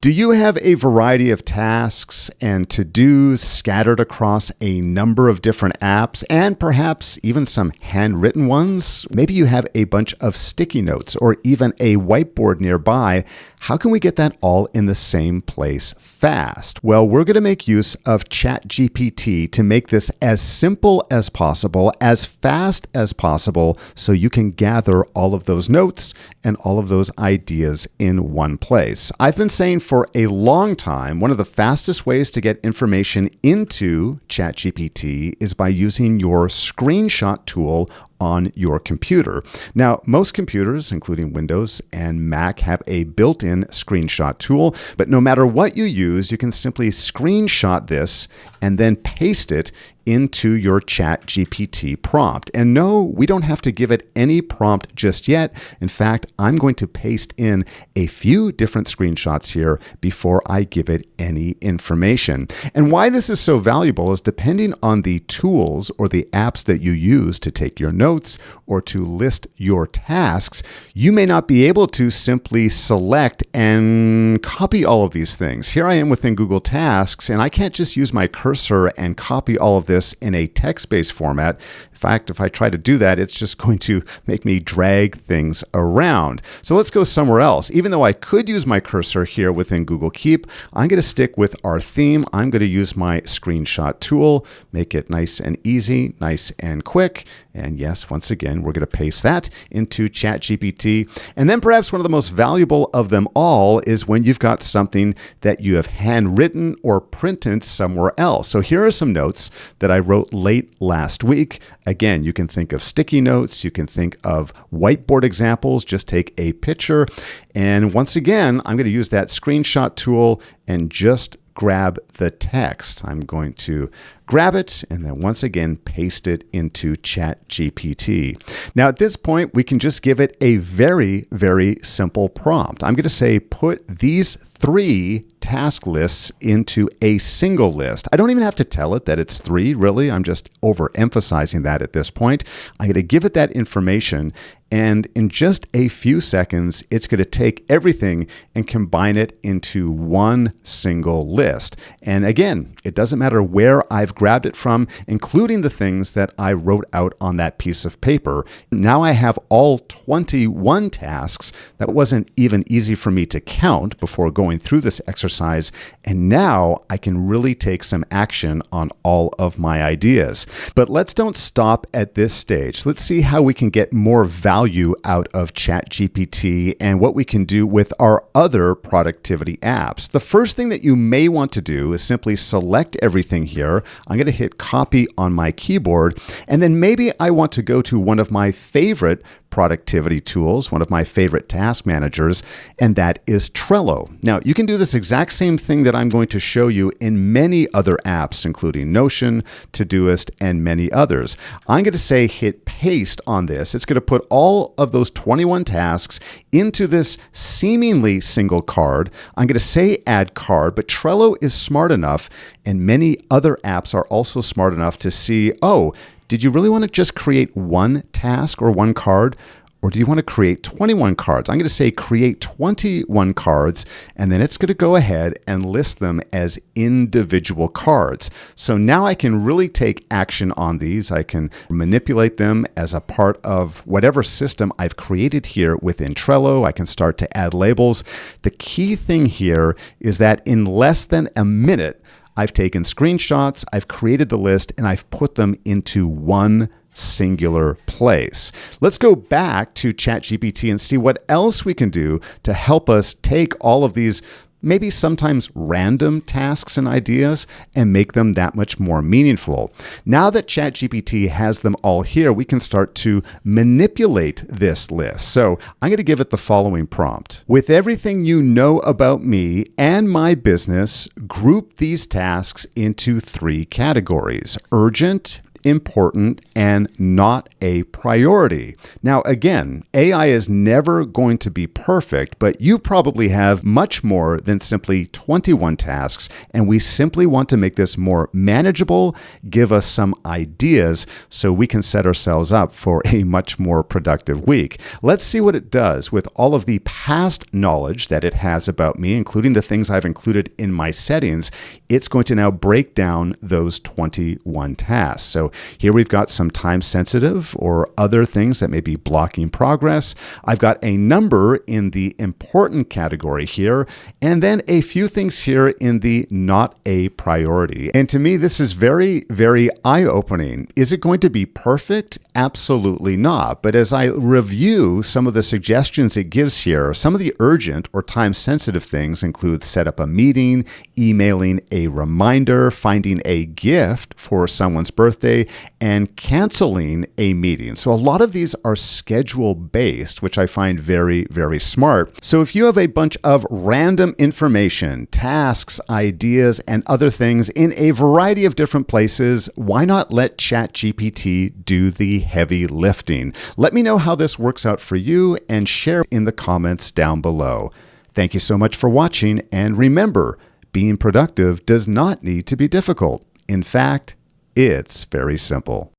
Do you have a variety of tasks and to-dos scattered across a number of different apps and perhaps even some handwritten ones? Maybe you have a bunch of sticky notes or even a whiteboard nearby. How can we get that all in the same place fast? Well, we're going to make use of ChatGPT to make this as simple as possible, as fast as possible, so you can gather all of those notes and all of those ideas in one place. I've been saying for a long time, one of the fastest ways to get information into ChatGPT is by using your screenshot tool on your computer. Now, most computers, including Windows and Mac, have a built-in screenshot tool, but no matter what you use, you can simply screenshot this and then paste it into your ChatGPT prompt. And no, we don't have to give it any prompt just yet. In fact, I'm going to paste in a few different screenshots here before I give it any information. And why this is so valuable is depending on the tools or the apps that you use to take your notes or to list your tasks, you may not be able to simply select and copy all of these things. Here I am within Google Tasks, and I can't just use my cursor and copy all of this in a text-based format. In fact, if I try to do that, it's just going to make me drag things around. So let's go somewhere else. Even though I could use my cursor here within Google Keep, I'm going to stick with our theme. I'm going to use my screenshot tool, make it nice and easy, nice and quick. And yes, once again, we're going to paste that into ChatGPT. And then perhaps one of the most valuable of them all is when you've got something that you have handwritten or printed somewhere else. So here are some notes that I wrote late last week. Again, you can think of sticky notes. You can think of whiteboard examples. Just take a picture. And once again, I'm going to use that screenshot tool and just grab the text. I'm going to grab it and then once again paste it into ChatGPT. Now at this point, we can just give it a very, very simple prompt. I'm going to say, put these 3 task lists into a single list. I don't even have to tell it that it's 3, really. I'm just overemphasizing that at this point. I'm going to give it that information, and in just a few seconds, it's going to take everything and combine it into one single list. And again, it doesn't matter where I've grabbed it from, including the things that I wrote out on that piece of paper. Now I have all 21 tasks. That wasn't even easy for me to count before going through this exercise. And now I can really take some action on all of my ideas. But let's don't stop at this stage. Let's see how we can get more value out of ChatGPT and what we can do with our other productivity apps. The first thing that you may want to do is simply select everything here. I'm going to hit copy on my keyboard, and then maybe I want to go to one of my favorite productivity tools, one of my favorite task managers, and that is Trello. Now, you can do this exact same thing that I'm going to show you in many other apps, including Notion, Todoist, and many others. I'm going to say hit paste on this. It's going to put all of those 21 tasks into this seemingly single card. I'm going to say add card, but Trello is smart enough, and many other apps are also smart enough to see, oh, did you really want to just create one task or one card? Or do you want to create 21 cards? I'm going to say create 21 cards, and then it's going to go ahead and list them as individual cards. So now I can really take action on these. I can manipulate them as a part of whatever system I've created here within Trello. I can start to add labels. The key thing here is that in less than a minute, I've taken screenshots, I've created the list, and I've put them into one singular place. Let's go back to ChatGPT and see what else we can do to help us take all of these maybe sometimes random tasks and ideas and make them that much more meaningful. Now that ChatGPT has them all here, we can start to manipulate this list. So I'm going to give it the following prompt. With everything you know about me and my business, group these tasks into 3 categories: urgent, important, and not a priority. Now, again, AI is never going to be perfect, but you probably have much more than simply 21 tasks, and we simply want to make this more manageable, give us some ideas so we can set ourselves up for a much more productive week. Let's see what it does with all of the past knowledge that it has about me, including the things I've included in my settings. It's going to now break down those 21 tasks. So here we've got some time sensitive or other things that may be blocking progress. I've got a number in the important category here, and then a few things here in the not a priority. And to me, this is very, very eye-opening. Is it going to be perfect? Absolutely not. But as I review some of the suggestions it gives here, some of the urgent or time-sensitive things include set up a meeting, emailing a reminder, finding a gift for someone's birthday, and canceling a meeting. So a lot of these are schedule-based, which I find very, very smart. So if you have a bunch of random information, tasks, ideas, and other things in a variety of different places, why not let ChatGPT do the heavy lifting? Let me know how this works out for you and share in the comments down below. Thank you so much for watching, and remember, being productive does not need to be difficult. In fact, it's very simple.